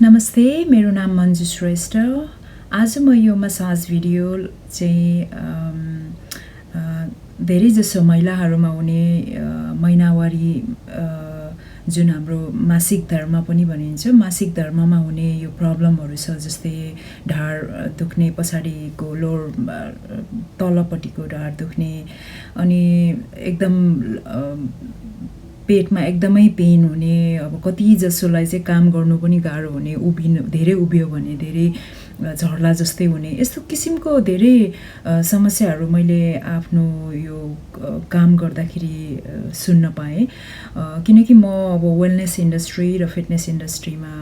नमस्ते, मेरो नाम मञ्जु श्रेष्ठ। आज म यो मसाज भिडियो चाहिँ धेरैजसो महिलाहरूमा हुने महिनावारी जुन हाम्रो मासिक धर्म पनि भनिन्छ, मासिक धर्ममा हुने यो प्रब्लमहरू छ, जस्तै ढाड दुख्ने, पछाडिको लोर तलपट्टिको ढाड दुख्ने, अनि एकदम पेटमा एकदमै पेन हुने, अब कति जसोलाई चाहिँ काम गर्नु पनि गाह्रो हुने, धेरै उभियो भने धेरै झर्ला जस्तै हुने, यस्तो किसिमको धेरै समस्याहरू मैले आफ्नो यो काम गर्दाखेरि सुन्न पाएँ। किनकि म अब वेलनेस इन्डस्ट्री र फिटनेस इन्डस्ट्रीमा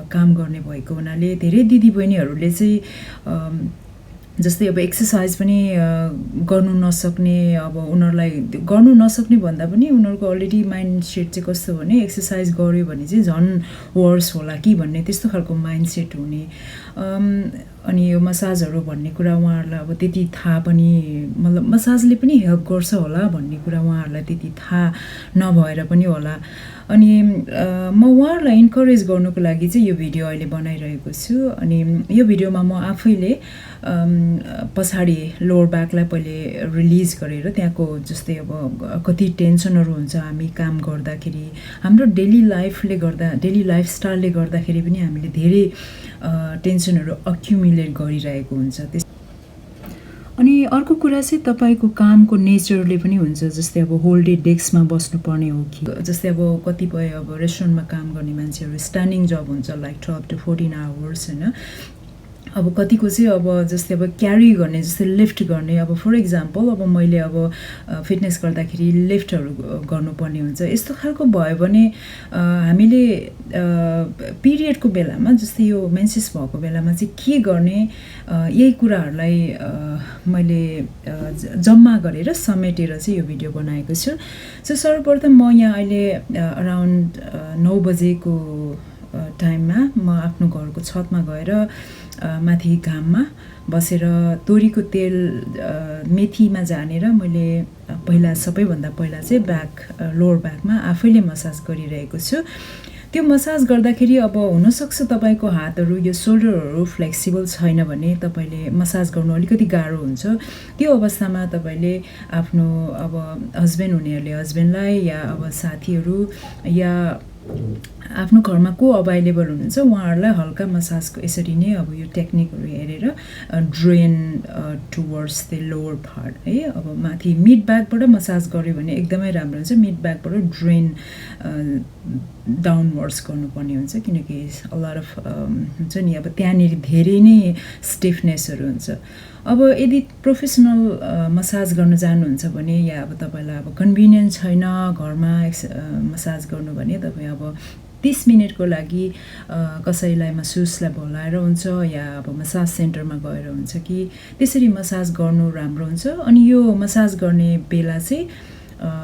काम गर्ने भएको हुनाले धेरै दिदीबहिनीहरूले चाहिँ जस्तै अब एक्सर्साइज पनि गर्नु नसक्ने, अब उनीहरूलाई गर्नु नसक्ने भन्दा पनि उनीहरूको अलरेडी माइन्ड सेट चाहिँ कस्तो भने एक्सर्साइज गर्यो भने चाहिँ झन् वर्स होला कि भन्ने त्यस्तो खालको माइन्ड सेट हुने। अनि यो मसाजहरू भन्ने कुरा उहाँहरूलाई अब त्यति थाहा पनि, मतलब मसाजले पनि हेल्प गर्छ होला भन्ने कुरा उहाँहरूलाई त्यति थाहा नभएर पनि होला। अनि म उहाँहरूलाई इन्करेज गर्नुको लागि चाहिँ यो भिडियो अहिले बनाइरहेको छु। अनि यो भिडियोमा म आफैले पछाडि लोवर ब्याकलाई पहिले रिलिज गरेर त्यहाँको जस्तै अब कति टेन्सनहरू हुन्छ हामी काम गर्दाखेरि, हाम्रो डेली लाइफस्टाइलले गर्दाखेरि पनि हामीले धेरै टेन्सनहरू अक्युमुलेट गरिरहेको हुन्छ। अनि अर्को कुरा चाहिँ तपाईँको कामको नेचरले पनि हुन्छ, जस्तै अब होल डे डेस्कमा बस्नुपर्ने हो कि, जस्तै अब कतिपय अब रेस्टुरेन्टमा काम गर्ने मान्छेहरू स्ट्यान्डिङ जब हुन्छ, लाइक 12 to 14 आवर्स होइन। अब कतिको चाहिँ अब जस्तै अब क्यारी गर्ने, जस्तै लिफ्ट गर्ने, अब फर इक्जाम्पल अब मैले अब फिटनेस गर्दाखेरि लिफ्टहरू गर्नुपर्ने हुन्छ। यस्तो खालको भयो भने हामीले पिरियडको बेलामा, जस्तै यो मेन्सेस भएको बेलामा चाहिँ के गर्ने, यही कुराहरूलाई मैले जम्मा गरेर समेटेर चाहिँ यो भिडियो बनाएको छु। सो सर्वप्रथम म यहाँ अहिले अराउन्ड 9 बजेको टाइममा म आफ्नो घरको छतमा गएर माथि घाममा बसेर तोरीको तेल मेथीमा जानेर मैले सबैभन्दा पहिला चाहिँ लोवर ब्याकमा आफैले मसाज गरिरहेको छु। त्यो मसाज गर्दाखेरि अब हुनसक्छ तपाईँको हातहरू, यो सोल्डरहरू फ्लेक्सिबल छैन भने तपाईँले मसाज गर्नु अलिकति गाह्रो हुन्छ। त्यो अवस्थामा तपाईँले आफ्नो अब हस्बेन्ड हुनेहरूले हस्बेन्डलाई, या अब साथीहरू, या आफ्नो घरमा को अभाइलेबल हुनुहुन्छ उहाँहरूलाई हल्का मसाजको यसरी नै अब यो टेक्निकहरू हेरेर drain towards the lower part है। अब माथि मिड ब्याकबाट मसाज गर्यो भने एकदमै राम्रो हुन्छ, मिड ब्याकबाट ड्रेन डाउनवर्ड्स गर्नुपर्ने हुन्छ, किनकि लट अफ हुन्छ नि, अब त्यहाँनिर धेरै नै स्टिफनेसहरू हुन्छ। अब यदि प्रोफेसनल मसाज गर्न जानुहुन्छ भने, या अब तपाईँलाई अब कन्भिनियन्ट छैन घरमा मसाज गर्नु भने, तपाईँ अब 30 मिनटको लागि कसैलाई मसुसलाई बोलाएर हुन्छ, या अब मसाज सेन्टरमा गएर हुन्छ कि त्यसरी मसाज गर्नु राम्रो हुन्छ। अनि यो मसाज गर्ने बेला चाहिँ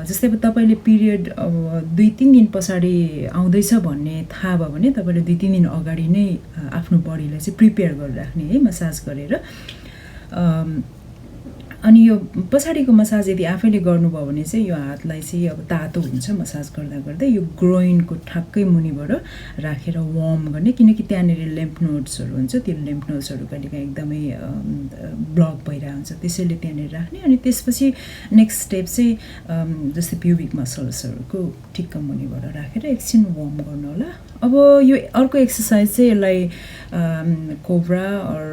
जस्तै अब तपाईँले पिरियड अब 2-3 दिन पछाडि आउँदैछ भन्ने थाहा भयो भने तपाईँले 2-3 दिन अगाडि नै आफ्नो बडीलाई चाहिँ प्रिपेयर गरिराख्ने है, मसाज गरेर। अनि यो पछाडिको मसाज यदि आफैले गर्नुभयो भने चाहिँ यो हातलाई चाहिँ अब तातो हुन्छ मसाज गर्दा गर्दै, यो ग्रोइनको ठ्याक्कै मुनिबाट राखेर वार्म गर्ने, किनकि त्यहाँनिर लिम्फ नोड्सहरू हुन्छ, त्यो लिम्फ नोड्सहरू कहिलेकाहीँ एकदमै ब्लक भइरहेको हुन्छ, त्यसैले त्यहाँनिर राख्ने। अनि त्यसपछि नेक्स्ट स्टेप चाहिँ जस्तै प्युबिक मसल्सहरूको ठिक्क मुनिबाट राखेर एकछिन वार्म गर्नु होला। अब यो अर्को एक्सर्साइज चाहिँ यसलाई कोब्रा अर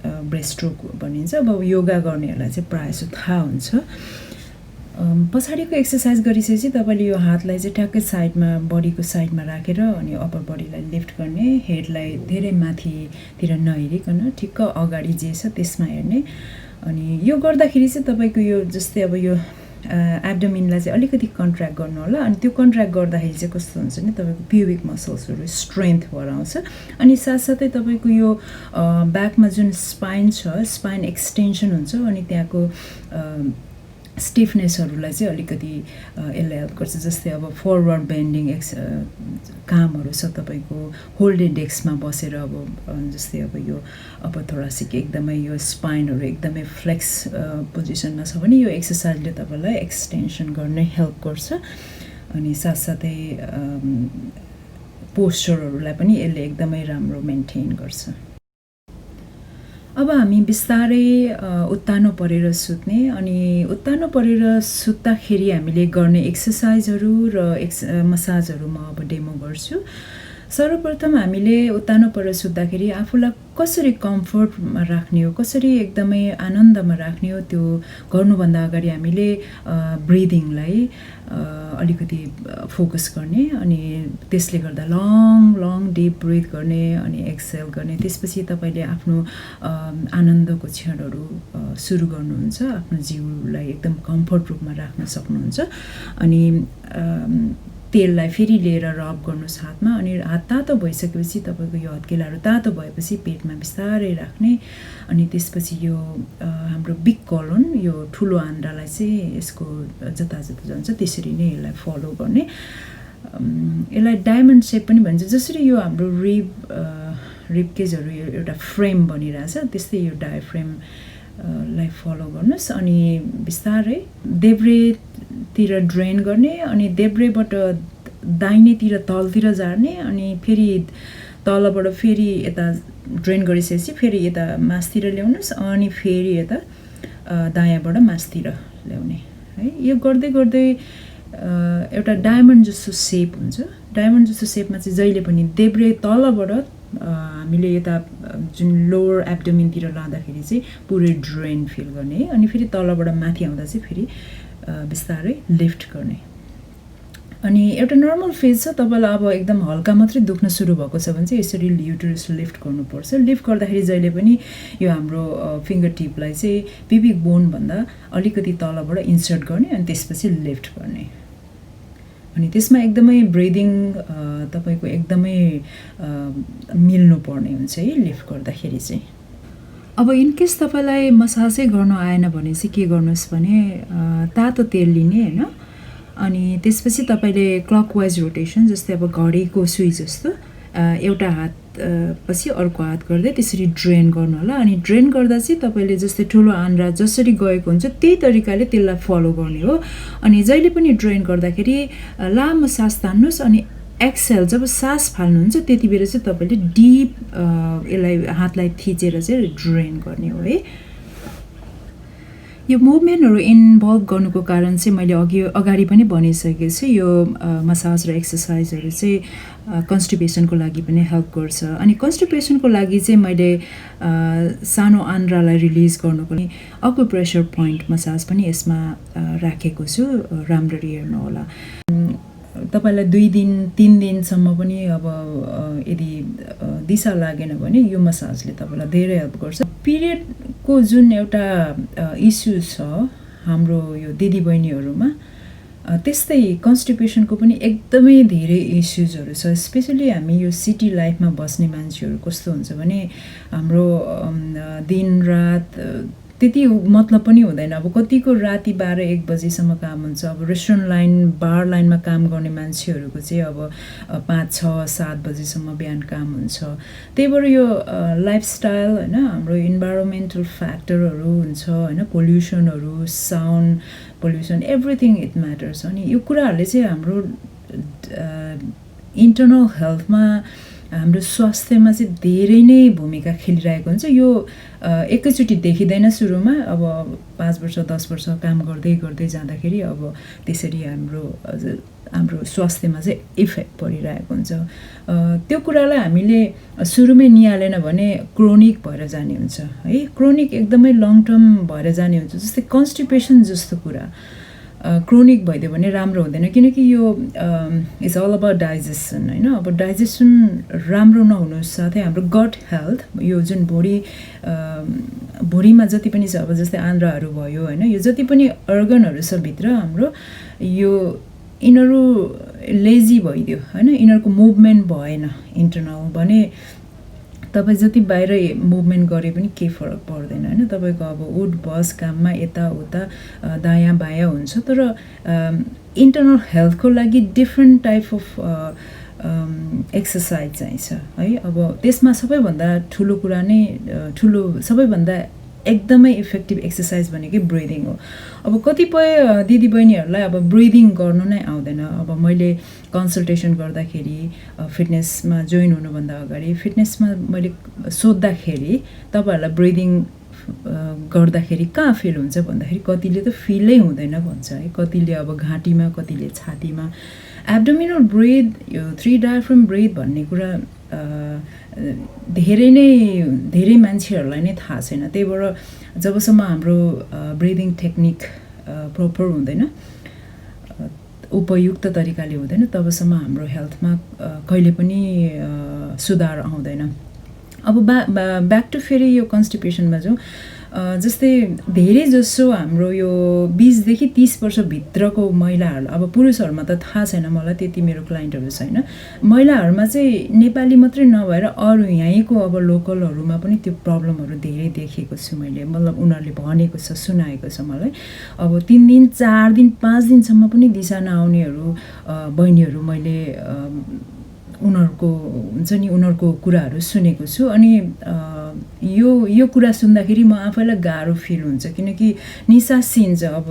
ब्रेस्ट्रोक भनिन्छ। अब योगा गर्नेहरूलाई चाहिँ प्रायः जस्तो थाहा हुन्छ। पछाडिको एक्सर्साइज गरिसकेपछि तपाईँले यो हातलाई चाहिँ ठ्याक्कै साइडमा, बडीको साइडमा राखेर अनि अप्पर बडीलाई लिफ्ट गर्ने, हेडलाई धेरै माथितिर नहेरिकन ठिक्क अगाडि जे छ त्यसमा हेर्ने। अनि यो गर्दाखेरि चाहिँ तपाईँको यो जस्तै अब यो एब्डोमिनलाई चाहिँ अलिकति कन्ट्र्याक्ट गर्नु होला। अनि त्यो कन्ट्र्याक्ट गर्दाखेरि चाहिँ कस्तो हुन्छ भने तपाईँको प्युबिक मसल्सहरू स्ट्रेन्थ भएर आउँछ। अनि साथसाथै तपाईँको यो ब्याकमा जुन स्पाइन छ, स्पाइन एक्सटेन्सन हुन्छ, अनि त्यहाँको स्टिफनेसहरूलाई चाहिँ अलिकति यसले हेल्प गर्छ। जस्तै अब फरवर्ड बेन्डिङ कामहरू छ तपाईँको होल डे डेस्कमा बसेर, अब जस्तै अब यो अप्पर थोरासिक एकदमै यो स्पाइनहरू एकदमै फ्लेक्स पोजिसनमा छ भने यो एक्सर्साइजले तपाईँलाई एक्सटेन्सन गर्ने हेल्प गर्छ। अनि साथसाथै पोस्चरहरूलाई पनि यसले एकदमै राम्रो मेन्टेन गर्छ। अब हामी बिस्तारै उत्तानो परेर सुत्ने, अनि उत्तानो परेर सुत्दाखेरि हामीले गर्ने एक्सर्साइजहरू र मसाजहरू म अब डेमो गर्छु। सर्वप्रथम हामीले उत्तानो परेर सुत्दाखेरि आफूलाई कसरी कम्फर्टमा राख्ने हो, कसरी एकदमै आनन्दमा राख्ने हो, त्यो गर्नुभन्दा अगाडि हामीले ब्रिदिङलाई अलिकति फोकस गर्ने, अनि त्यसले गर्दा लङ डिप ब्रिथ गर्ने अनि एक्सेल गर्ने। त्यसपछि तपाईँले आफ्नो आनन्दको क्षणहरू सुरु गर्नुहुन्छ, आफ्नो जिउलाई एकदम कम्फर्ट रूपमा राख्न सक्नुहुन्छ। अनि तेललाई फेरि लिएर रब गर्नुहोस् हातमा, अनि हात तातो भइसकेपछि तपाईँको यो हत्केलाहरू तातो भएपछि पेटमा बिस्तारै राख्ने, अनि त्यसपछि यो हाम्रो बिग कोलन, यो ठुलो आन्द्रालाई चाहिँ यसको जताजता जान्छ त्यसरी नै यसलाई फलो गर्ने। यसलाई डायमन्ड सेप पनि भन्छ। जसरी यो हाम्रो रिब केजहरू एउटा फ्रेम बनिरहेछ, त्यस्तै यो डायफ्रेम लाई फलो गर्नुहोस्। अनि बिस्तारै देब्रेतिर ड्रेन गर्ने, अनि देब्रेबाट दाहिनेतिर तलतिर झार्ने, अनि फेरि तलबाट फेरि यता ड्रेन गरिसकेपछि फेरि यता मासतिर ल्याउनुहोस्, अनि फेरि यता दायाँबाट मासतिर ल्याउने है। यो गर्दै गर्दै एउटा डायमन्ड जस्तो सेप हुन्छ। डायमन्ड जस्तो सेपमा चाहिँ जहिले पनि देब्रे तलबाट हामीले यता जुन लोवर एब्डोमिनतिर लाँदाखेरि चाहिँ पुरै ड्रेन फिल गर्ने, अनि फेरि तलबाट माथि आउँदा चाहिँ फेरि बिस्तारै लिफ्ट गर्ने। अनि एउटा नर्मल फेज छ, तपाईँलाई अब एकदम हल्का मात्रै दुख्न सुरु भएको छ भने चाहिँ यसरी युटरस लिफ्ट गर्नुपर्छ। लिफ्ट गर्दाखेरि जहिले पनि यो हाम्रो फिङ्गर टिपलाई चाहिँ पिबिक बोनभन्दा अलिकति तलबाट इन्सर्ट गर्ने, अनि त्यसपछि लिफ्ट गर्ने। अनि त्यसमा एकदमै ब्रिदिङ तपाईँको एकदमै मिल्नुपर्ने हुन्छ है लिफ्ट गर्दाखेरि चाहिँ। अब इनकेस तपाईँलाई मसाजै गर्नु आएन भने चाहिँ के गर्नुहोस् भने तातो तेल लिने होइन, अनि त्यसपछि तपाईँले क्लकवाइज रोटेसन, जस्तै अब घडीको सुई जस्तो एउटा हात पछि अर्को हात गर्दै त्यसरी ड्रेन गर्नु होला। अनि ड्रेन गर्दा चाहिँ तपाईँले जस्तै ठुलो आन्द्रा जसरी गएको हुन्छ त्यही तरिकाले त्यसलाई फलो गर्ने हो। अनि जहिले पनि ड्रेन गर्दाखेरि लामो सास तान्नुहोस्, अनि एक्सेल जब सास फाल्नुहुन्छ त्यति बेला चाहिँ तपाईँले डिप यसलाई हातलाई थिचेर चाहिँ ड्रेन गर्ने हो है। यो मुभमेन्टहरू इन्भल्भ गर्नुको कारण चाहिँ मैले अगाडि पनि भनिसकेको छु, यो मसाज र एक्सर्साइजहरू चाहिँ कन्स्टिपेसनको लागि पनि हेल्प गर्छ। अनि कन्स्टिपेसनको लागि चाहिँ मैले सानो आन्द्रालाई रिलिज गर्नुको लागि अकुप्रेसर पोइन्ट मसाज पनि यसमा राखेको छु, राम्ररी हेर्नु होला। तपाईँलाई 2 दिन 3 दिनसम्म पनि अब यदि दिशा लागेन भने यो मसाजले तपाईँलाई धेरै हेल्प गर्छ। पिरियडको जुन एउटा इस्यु छ हाम्रो यो दिदीबहिनीहरूमा, त्यस्तै कन्स्टिपेसनको पनि एकदमै धेरै इस्युजहरू छ। स्पेसली हामी यो सिटी लाइफमा बस्ने मान्छेहरू कस्तो हुन्छ भने हाम्रो दिन रात त्यति मतलब पनि हुँदैन। अब कतिको राति 12-1 बजीसम्म काम हुन्छ। अब रेस्टुरेन्ट लाइन बार लाइनमा काम गर्ने मान्छेहरूको चाहिँ अब 5-6-7 बजीसम्म बिहान काम हुन्छ। त्यही भएर यो लाइफस्टाइल होइन, हाम्रो इन्भाइरोमेन्टल फ्याक्टरहरू हुन्छ होइन, पोल्युसनहरू, sound pollution, everything it matters. अनि यो कुराहरूले चाहिँ हाम्रो इन्टरनल हेल्थमा, हाम्रो स्वास्थ्यमा चाहिँ धेरै नै भूमिका खेलिरहेको हुन्छ। यो एकैचोटि देखिँदैन सुरुमा, अब 5 वर्ष 10 वर्ष काम गर्दै गर्दै जाँदाखेरि अब त्यसरी हाम्रो स्वास्थ्यमा चाहिँ इफेक्ट परिरहेको हुन्छ। त्यो कुरालाई हामीले सुरुमै निहालेन भने क्रोनिक भएर जाने हुन्छ है। क्रोनिक एकदमै लङ टर्म भएर जाने हुन्छ। जस्तै कन्स्टिपेसन जस्तो कुरा क्रोनिक भइदियो भने राम्रो हुँदैन, किनकि यो इज अल अबाउट डाइजेसन होइन। अब डाइजेसन राम्रो नहुनु साथै हाम्रो गट हेल्थ, यो जुन भुँडीमा जति पनि छ, अब जस्तै आन्द्राहरू भयो होइन, यो जति पनि अर्गनहरू छ भित्र हाम्रो, यो यिनीहरू लेजी भइदियो होइन, यिनीहरूको मुभमेन्ट भएन इन्टरनल भने तपाईँ जति बाहिर मुभमेन्ट गरे पनि केही फरक पर्दैन होइन। तपाईँको अब उठ बस काममा यताउता दायाँ बायाँ हुन्छ, तर इन्टरनल हेल्थको लागि डिफ्रेन्ट टाइप अफ एक्सर्साइज चाहिन्छ है। अब त्यसमा सबैभन्दा ठुलो कुरा नै सबैभन्दा एकदमै इफेक्टिभ एक्सर्साइज भनेकै ब्रिदिङ हो। अब कतिपय दिदीबहिनीहरूलाई अब ब्रिदिङ गर्नु नै आउँदैन। अब मैले कन्सल्टेसन गर्दाखेरि फिटनेसमा जोइन हुनुभन्दा अगाडि फिटनेसमा मैले सोद्धाखेरि तपाईँहरूलाई ब्रिदिङ गर्दाखेरि कहाँ फिल हुन्छ भन्दाखेरि कतिले त फिलै हुँदैन भन्छ है, कतिले अब घाँटीमा, कतिले छातीमा। एब्डोमिनल ब्रिथ, यो 3 डायफ्राम ब्रिथ भन्ने कुरा धेरै मान्छेहरूलाई नै थाहा छैन। त्यही भएर जबसम्म हाम्रो ब्रिदिङ टेक्निक प्रोपर हुँदैन, उपयुक्त तरिकाले हुँदैन, तबसम्म हाम्रो हेल्थमा कहिले पनि सुधार आउँदैन। अब ब्याक टु फेरि यो कन्स्टिपेसनमा जाउँ। जस्तै धेरै जसो हाम्रो यो 20 देखि 30 वर्षभित्रको महिलाहरूलाई, अब पुरुषहरूमा त थाहा छैन मलाई, त्यति मेरो क्लाइन्टहरू छैन, महिलाहरूमा चाहिँ नेपाली मात्रै नभएर अरू यहीँको अब लोकलहरूमा पनि त्यो प्रब्लमहरू धेरै देखेको छु मैले। मतलब उनीहरूले भनेको छ, सुनाएको छ मलाई। अब 3 दिन 4 दिन 5 दिनसम्म पनि दिशा नआउनेहरू बहिनीहरू मैले उनीहरूको हुन्छ नि, उनीहरूको कुराहरू सुनेको छु। अनि यो कुरा सुन्दाखेरि म आफैलाई गाह्रो फिल हुन्छ, किनकि निसासिन्छ। अब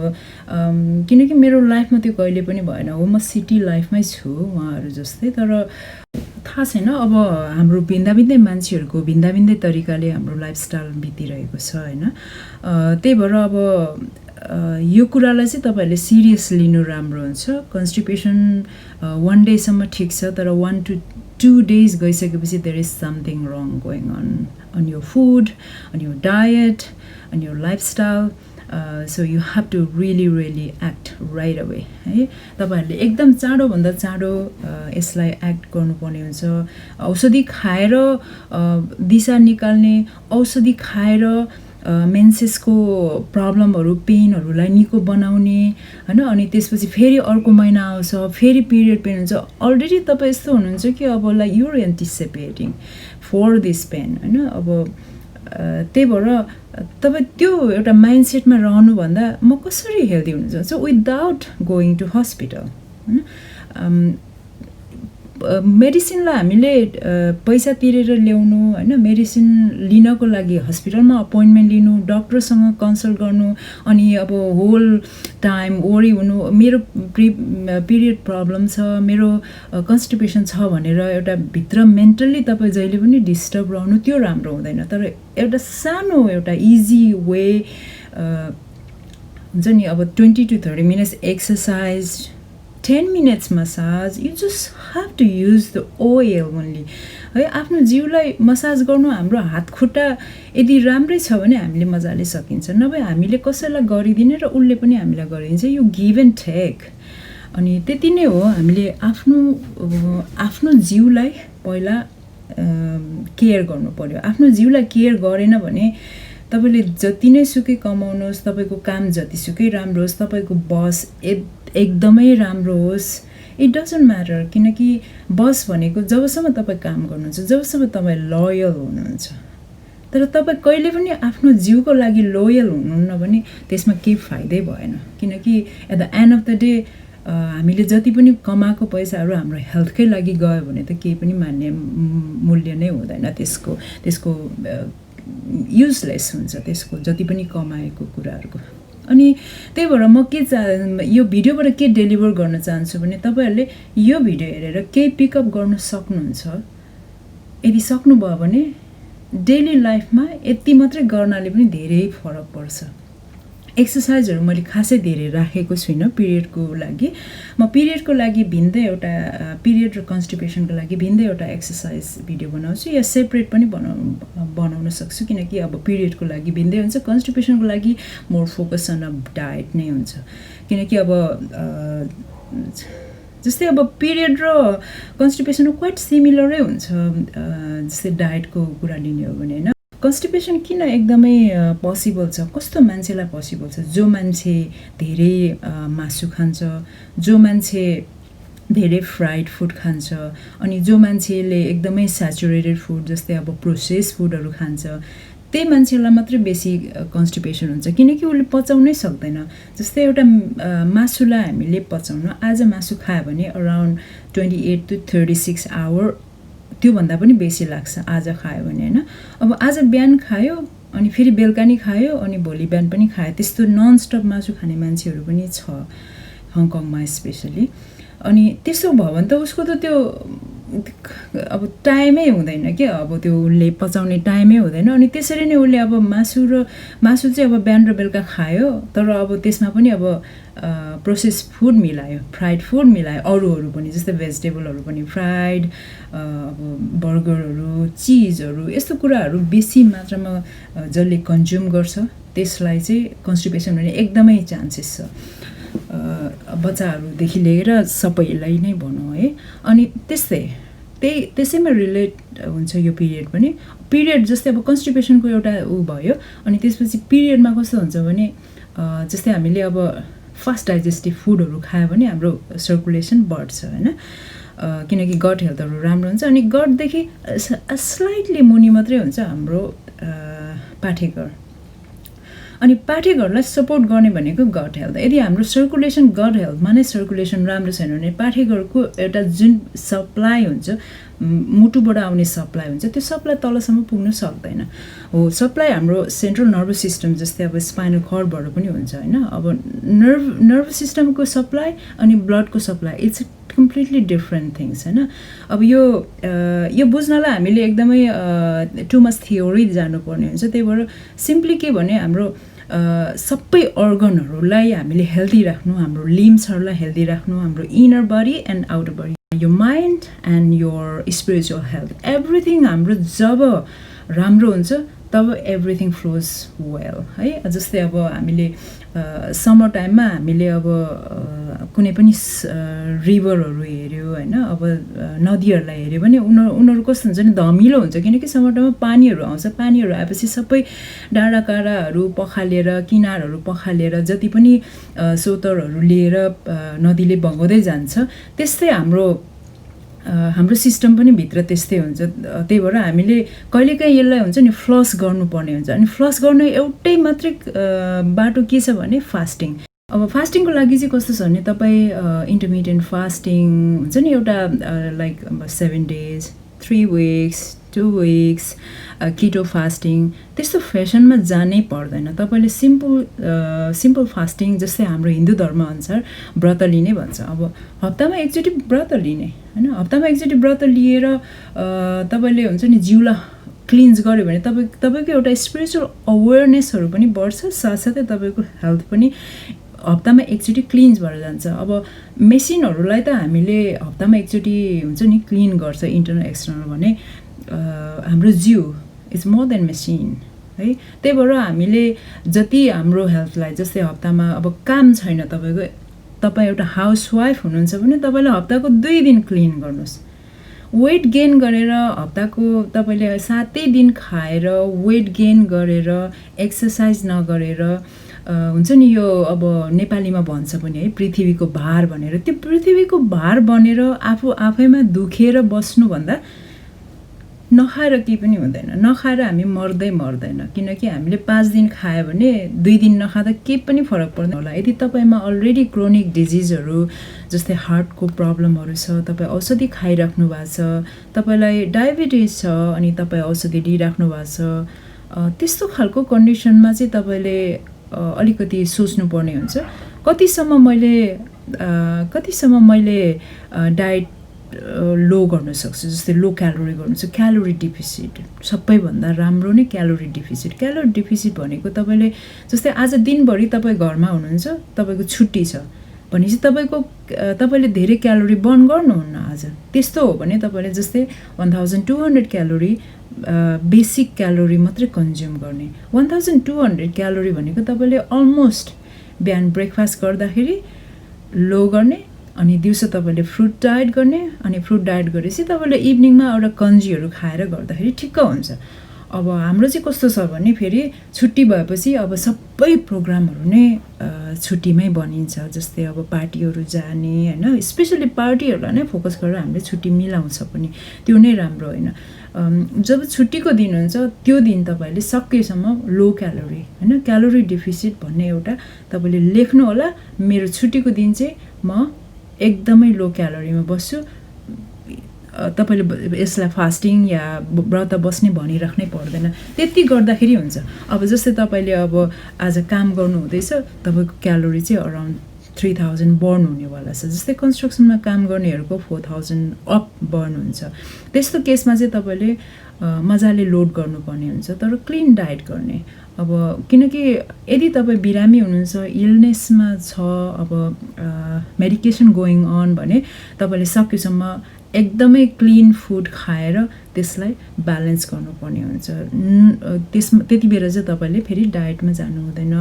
किनकि मेरो लाइफमा त्यो कहिले पनि भएन हो, म सिटी लाइफमै छु उहाँहरू जस्तै। तर थाहा छैन, अब हाम्रो भिन्दै मान्छेहरूको भिन्दै तरिकाले हाम्रो लाइफस्टाइल बितिरहेको छ होइन। त्यही भएर अब यो कुरालाई चाहिँ तपाईँहरूले सिरियस लिनु राम्रो हुन्छ। कन्स्टिपेसन 1 डेसम्म ठिक छ, तर 1 to 2 days गइसकेपछि there is something wrong going on your food, on your diet, on your lifestyle. So you have to really act right away है। तपाईहरूले एकदम चाँडोभन्दा चाँडो यसलाई एक्ट गर्नुपर्ने हुन्छ। औषधि खाएर दिशा निकाल्ने, औषधि खाएर मेन्सेसको प्रब्लमहरू, पेनहरूलाई निको बनाउने होइन। अनि त्यसपछि फेरि अर्को महिना आउँछ, फेरि पिरियड पेन हुन्छ। अलरेडी तपाईँ यस्तो हुनुहुन्छ कि अब like your anticipating for this pain होइन। अब त्यही भएर तपाईँ त्यो एउटा माइन्डसेटमा रहनुभन्दा म कसरी हेल्दी हुन सक्छु विदाउट गोइङ टु हस्पिटल होइन। मेडिसिनलाई हामीले पैसा तिरेर ल्याउनु होइन, मेडिसिन लिनको लागि हस्पिटलमा अपोइन्टमेन्ट लिनु, डक्टरसँग कन्सल्ट गर्नु, अनि अब होल टाइम वरी हुनु, मेरो पिरियड प्रब्लम छ, मेरो कन्स्टिपेसन छ भनेर एउटा भित्र मेन्टल्ली तपाईँ जहिले पनि डिस्टर्ब रहनु, त्यो राम्रो हुँदैन। तर एउटा सानो एउटा इजी वे हुन्छ नि, अब 20 to 30 minutes exercise, 10 minutes massage, you just have to use the oil only है। आफ्नो जिउलाई मसाज गर्नु, हाम्रो हात खुट्टा यदि राम्रै छ भने हामीले मजाले सकिन्छ, नभए हामीले कसैलाई गरिदिने र उसले पनि हामीलाई गरिदिन्छ। यो गिभ एन्ड टेक। अनि त्यति नै हो, हामीले आफ्नो जिउलाई पहिला केयर गर्नु पर्यो। आफ्नो जिउलाई केयर गरेन भने तपाईँले जति नै सुकै कमाउनुहोस्, तपाईँको काम जतिसुकै राम्रो होस्, तपाईँको बस एकदमै राम्रो होस्, इट डजन्ट म्याटर। किनकि बस भनेको जबसम्म तपाईँ काम गर्नुहुन्छ, जबसम्म तपाईँ लोयल हुनुहुन्छ। तर तपाईँ कहिले पनि आफ्नो जिउको लागि लोयल हुनुहुन्न भने त्यसमा केही फाइदै भएन। किनकि at the end of the day हामीले जति पनि कमाएको पैसाहरू हाम्रो हेल्थकै लागि गयो भने त केही पनि मान्ने मूल्य नै हुँदैन, त्यसको युजलेस हुन्छ, त्यसको जति पनि कमाएको कुराहरूको। अनि त्यही भएर म यो भिडियोबाट के डेलिभर गर्न चाहन्छु भने तपाईँहरूले यो भिडियो हेरेर केही पिकअप गर्न सक्नुहुन्छ। यदि सक्नुभयो भने डेली लाइफमा यति मात्रै गर्नाले पनि धेरै फरक पर्छ। एक्सर्साइजहरू मैले खासै धेरै राखेको छुइनँ पिरियडको लागि। म पिरियडको लागि भिन्दै एउटा, पिरियड र कन्स्टिपेसनको लागि भिन्दै एउटा एक्सर्साइज भिडियो बनाउँछु, या सेपरेट पनि बनाउन सक्छु। किनकि अब पिरियडको लागि भिन्दै हुन्छ, कन्स्टिपेसनको लागि मोर फोकस अन डायट नै हुन्छ। किनकि अब जस्तै अब पिरियड र कन्स्टिपेसन क्वाइट सिमिलरै हुन्छ, जस्तै डायटको कुरा लिने हो भने होइन। कन्स्टिपेसन किन एकदमै पोसिबल छ, कस्तो मान्छेलाई पोसिबल छ? जो मान्छे धेरै मासु खान्छ, जो मान्छे धेरै फ्राइड फुड खान्छ, अनि जो मान्छेले एकदमै स्याचुरेटेड फुड जस्तै अब प्रोसेस फुडहरू खान्छ, त्यही मान्छेलाई मात्रै बेसी कन्स्टिपेसन हुन्छ। किनकि उसले पचाउनै सक्दैन। जस्तै एउटा मासुलाई हामीले पचाउन, आज मासु खायो भने अराउन्ड 28 to 36 आवर, त्योभन्दा पनि बेसी लाग्छ आज खायो भने होइन। अब आज बिहान खायो, अनि फेरि बेलुका नि खायो अनि भोलि बिहान पनि खायो। त्यस्तो ननस्टप मासु खाने मान्छेहरू पनि छ हङकङमा स्पेसली। अनि त्यसो भयो भने त उसको त त्यो अब टाइमै हुँदैन क्या, अब त्यो उसले पचाउने टाइमै हुँदैन। अनि त्यसरी नै उसले अब मासु चाहिँ अब बिहान र बेलुका खायो, तर अब त्यसमा पनि अब प्रोसेस फुड मिलायो, फ्राइड फुड मिलायो, अरूहरू पनि जस्तै भेजिटेबलहरू पनि फ्राइड, अब बर्गरहरू, चिजहरू, यस्तो कुराहरू बेसी मात्रामा जसले कन्ज्युम गर्छ त्यसलाई चाहिँ कन्स्टिपेसन हुने एकदमै चान्सेस छ, बच्चाहरूदेखि लिएर सबैलाई नै भनौँ है। अनि त्यसैमा रिलेट हुन्छ यो पिरियड पनि। पिरियड जस्तै अब कन्स्टिपेसनको एउटा भयो, अनि त्यसपछि पिरियडमा कस्तो हुन्छ भने जस्तै हामीले अब फास्ट डाइजेस्टिभ फुडहरू खायो भने हाम्रो सर्कुलेसन बढ्छ होइन, किनकि गट हेल्थहरू राम्रो हुन्छ। अनि गटदेखि स्लाइटली मुनि मात्रै हुन्छ हाम्रो पाठेघर, अनि पाठेघरलाई सपोर्ट गर्ने भनेको गट हेल्थ। यदि हाम्रो सर्कुलेसन गट हेल्थमा नै सर्कुलेसन राम्रो छैन भने पाठेघरको एउटा जुन सप्लाई हुन्छ, मुटुबाट आउने सप्लाई हुन्छ, त्यो सप्लाई तलसम्म पुग्न सक्दैन। हो, सप्लाई हाम्रो सेन्ट्रल नर्भस सिस्टम जस्तै अब स्पाइनल कर्डबाट पनि हुन्छ होइन। अब नर्भस सिस्टमको सप्लाई अनि ब्लडको supply it's completely different things होइन। अब यो बुझ्नलाई हामीले एकदमै टु मच थियोरी जानुपर्ने हुन्छ। त्यही भएर सिम्पली के भने हाम्रो सबै अर्गनहरूलाई हामीले हेल्दी राख्नु, हाम्रो लिम्सहरूलाई हेल्दी राख्नु, हाम्रो inner body and outer body, यो mind and your spiritual health, everything हाम्रो जब राम्रो हुन्छ तब एभ्रिथिङ फ्लोज वेल है। जस्तै अब हामीले समर टाइममा हामीले अब कुनै पनि रिभरहरू हेऱ्यो होइन, अब नदीहरूलाई हेऱ्यो भने उनीहरू कस्तो हुन्छ नि, धमिलो हुन्छ, किनकि समर टाइममा पानीहरू आउँछ। पानीहरू आएपछि सबै डाँडाकाँडाहरू पखालेर, किनारहरू पखालेर, जति पनि सोतरहरू लिएर नदीले बगाउँदै जान्छ। त्यस्तै हाम्रो सिस्टम पनि भित्र त्यस्तै हुन्छ। त्यही भएर हामीले कहिलेकाहीँ यसलाई हुन्छ नि फ्लस गर्नुपर्ने हुन्छ। अनि फ्लस गर्नु एउटै मात्रै बाटो के छ भने फास्टिङ। अब फास्टिङको लागि चाहिँ कस्तो छ भने तपाईँ इन्टरमिडियन्ट फास्टिङ हुन्छ नि, एउटा लाइक 7 days, 3 weeks, 2 weeks, किटो फास्टिङ, त्यस्तो फेसनमा जानै पर्दैन। तपाईँले सिम्पल फास्टिङ जस्तै हाम्रो हिन्दू धर्मअनुसार व्रत लिने भन्छ। अब हप्तामा एकचोटि व्रत लिने होइन, हप्तामा एकचोटि व्रत लिएर तपाईँले हुन्छ नि जिउलाई क्लिन्स गर्यो भने तपाईँको एउटा स्पिरिचुअल अवेरनेसहरू पनि बढ्छ, साथसाथै तपाईँको हेल्थ पनि हप्तामा एकचोटि क्लिन्स भएर जान्छ। अब मेसिनहरूलाई त हामीले हप्तामा एकचोटि हुन्छ नि क्लिन गर्छ, इन्टरनल एक्सटर्नल भने हाम्रो जिउ इज मोर देन मेसिन है। त्यही भएर हामीले जति हाम्रो हेल्थलाई, जस्तै हप्तामा अब काम छैन तपाईँको, तपाईँ एउटा हाउसवाइफ हुनुहुन्छ भने तपाईँले हप्ताको 2 दिन क्लिन गर्नुहोस्। वेट गेन गरेर हप्ताको तपाईँले 7 दिन खाएर वेट गेन गरेर एक्सर्साइज नगरेर हुन्छ नि, यो अब नेपालीमा भन्छ पनि है पृथ्वीको भार भनेर, त्यो पृथ्वीको भार बनेर आफैमा दुखेर बस्नुभन्दा नखाएर केही पनि हुँदैन। नखाएर हामी मर्दैन, किनकि हामीले 5 दिन खायो भने 2 दिन नखाँदा केही पनि फरक पर्दैन होला। यदि तपाईँमा अलरेडी क्रोनिक डिजिजहरू जस्तै हार्टको प्रब्लमहरू छ, तपाईँ औषधि खाइराख्नु भएको छ, तपाईँलाई डायबिटिज छ अनि तपाईँ औषधि लिइराख्नु भएको छ, त्यस्तो खालको कन्डिसनमा चाहिँ तपाईँले अलिकति सोच्नुपर्ने हुन्छ कतिसम्म मैले डायट लो गर्न सक्छु। जस्तै लो क्यालोरी गर्नु छ, क्यालोरी डिफिसिट सबैभन्दा राम्रो नै क्यालोरी डिफिसिट। क्यालोरी डिफिसिट भनेको तपाईँले जस्तै आज दिनभरि तपाईँ घरमा हुनुहुन्छ, तपाईँको छुट्टी छ भनेपछि तपाईँले धेरै क्यालोरी बर्न गर्नुहुन्न आज। त्यस्तो हो भने तपाईँले जस्तै 1200 क्यालोरी बेसिक क्यालोरी मात्रै कन्ज्युम गर्ने। 1200 क्यालोरी भनेको तपाईँले अलमोस्ट बिहान ब्रेकफास्ट गर्दाखेरि लो गर्ने, अनि दिउँसो तपाईँले फ्रुट डायट गर्ने, अनि फ्रुट डायट गरेपछि तपाईँले इभिनिङमा एउटा कन्जीहरू खाएर गर्दाखेरि ठिक्क हुन्छ। अब हाम्रो चाहिँ कस्तो छ भने फेरि छुट्टी भएपछि अब सबै प्रोग्रामहरू नै छुट्टीमै बनिन्छ। जस्तै अब पार्टीहरू जाने होइन, स्पेसली पार्टीहरूलाई नै फोकस गरेर हामीले छुट्टी मिलाउँछ पनि, त्यो नै राम्रो होइन। जब छुट्टीको दिन हुन्छ त्यो दिन तपाईँले सकेसम्म लो क्यालोरी होइन, क्यालोरी डिफिसिट भन्ने एउटा तपाईँले लेख्नु होला। मेरो छुट्टीको दिन चाहिँ म एकदमै लो क्यालोरीमा बस्छु, तपाईँले यसलाई फास्टिङ या व्रत बस्ने भनिराख्नै पर्दैन, त्यति गर्दाखेरि हुन्छ। अब जस्तै तपाईँले अब आज काम गर्नु हुँदैछ, तपाईँको क्यालोरी चाहिँ अराउन्ड 3000 बर्न हुनेवाला छ। जस्तै कन्स्ट्रक्सनमा काम गर्नेहरूको 4000 अप बर्न हुन्छ। त्यस्तो केसमा चाहिँ तपाईँले मजाले लोड गर्नुपर्ने हुन्छ, तर क्लिन डाइट गर्ने। अब किनकि यदि तपाईँ बिरामी हुनुहुन्छ, इलनेसमा छ, अब मेडिकेसन गोइङ अन भने तपाईँले सकेसम्म एकदमै क्लिन फुड खाएर त्यसलाई ब्यालेन्स गर्नुपर्ने हुन्छ। त्यति बेला चाहिँ तपाईँले फेरि डाइटमा जानु हुँदैन,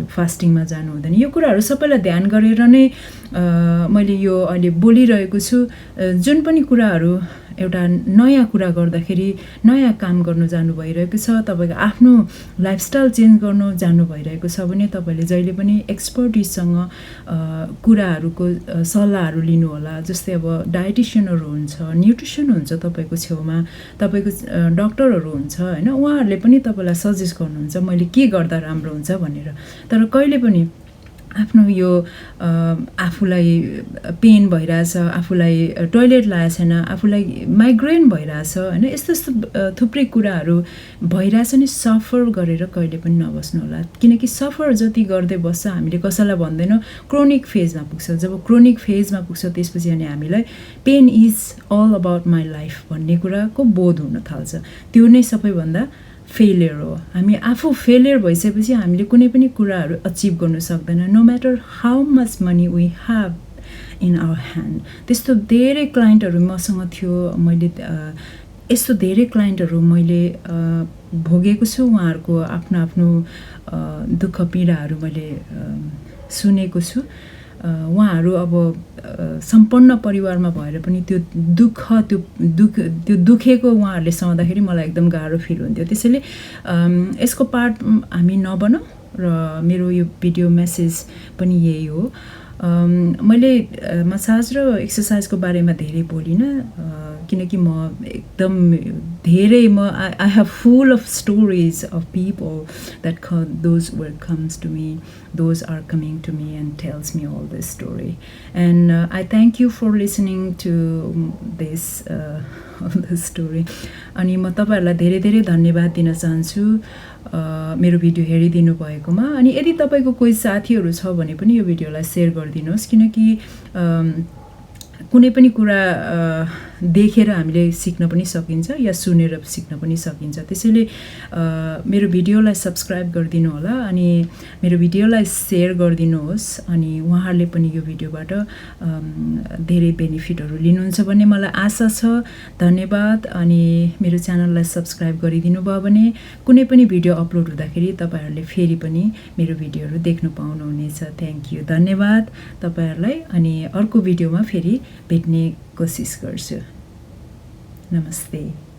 फास्टिङमा जानु हुँदैन। यो कुराहरू सबैलाई ध्यान गरेर नै मैले यो अहिले बोलिरहेको छु। जुन पनि कुराहरू एउटा नयाँ कुरा गर्दाखेरि नयाँ काम गर्नु जानु भइरहेको छ, तपाईँको आफ्नो लाइफस्टाइल चेन्ज गर्नु जानु भइरहेको छ भने तपाईँले जहिले पनि एक्सपर्टिजसँग कुराहरूको सल्लाहहरू लिनुहोला। जस्तै अब डायटिसियनहरू हुन्छ, न्युट्रिसन हुन्छ तपाईँको छेउमा, तपाईँको डक्टरहरू हुन्छ होइन, उहाँहरूले पनि तपाईँलाई सजेस्ट गर्नुहुन्छ मैले के गर्दा राम्रो हुन्छ भनेर। तर कहिले पनि आफ्नो यो आफूलाई पेन भइरहेछ, आफूलाई टोइलेट लागेको छैन, आफूलाई माइग्रेन भइरहेछ होइन, यस्तो यस्तो थुप्रै कुराहरू भइरहेछ नि, सफर गरेर कहिले पनि नबस्नु होला। किनकि सफर जति गर्दै बस्छ हामीले कसैलाई भन्दैनौँ, क्रोनिक फेजमा पुग्छ। जब क्रोनिक फेजमा पुग्छ त्यसपछि अनि हामीलाई pain is all about my life भन्ने कुराको बोध हुन थाल्छ। त्यो नै सबैभन्दा फेलियर हो। हामी आफू फेलियर भइसकेपछि हामीले कुनै पनि कुराहरू अचिभ गर्नु सक्दैन, no matter how much money we have in our hand. त्यस्तो धेरै क्लाइन्टहरू मसँग थियो, मैले यस्तो धेरै क्लाइन्टहरू मैले भोगेको छु। उहाँहरूको आफ्नो आफ्नो दुःख पीडाहरू मैले सुनेको छु। उहाँहरू अब सम्पन्न परिवारमा भएर पनि त्यो दुखेको उहाँहरूले सहँदाखेरि मलाई एकदम गाह्रो फिल हुन्थ्यो। त्यसैले यसको पार्ट हामी नबनौँ र मेरो यो भिडियो मेसेज पनि यही हो। मैले मसाज र एक्सर्साइजको बारेमा धेरै बोलिनँ किनकि म एकदम धेरै I have full of stories of people that those word comes to me, those are coming to me and tells me all this story and I thank you for listening to this story. अनि म तपाईँहरूलाई धेरै धेरै धन्यवाद दिन चाहन्छु मेरो video हेरिदिनु भएकोमा। अनि यदि तपाईँको कोही साथीहरू छ भने पनि यो भिडियोलाई सेयर गरिदिनुहोस्, किनकि कुनै पनि कुरा देखेर हामीले सिक्न पनि सकिन्छ या सुनेर सिक्न पनि सकिन्छ। त्यसैले मेरो भिडियोलाई सब्सक्राइब गरिदिनु होला अनि मेरो भिडियोलाई सेयर गरिदिनुहोस्। अनि उहाँहरूले पनि यो भिडियोबाट धेरै बेनिफिटहरू लिनुहुन्छ भन्ने मलाई आशा छ। धन्यवाद। अनि मेरो च्यानललाई सब्सक्राइब गरिदिनु भयो भने कुनै पनि भिडियो अपलोड हुँदाखेरि तपाईँहरूले फेरि पनि मेरो भिडियोहरू देख्न पाउनुहुनेछ। थ्याङ्क यू, धन्यवाद तपाईँहरूलाई। अनि अर्को भिडियोमा फेरि भेट्ने कोसिस गर्छु। नमस्ते।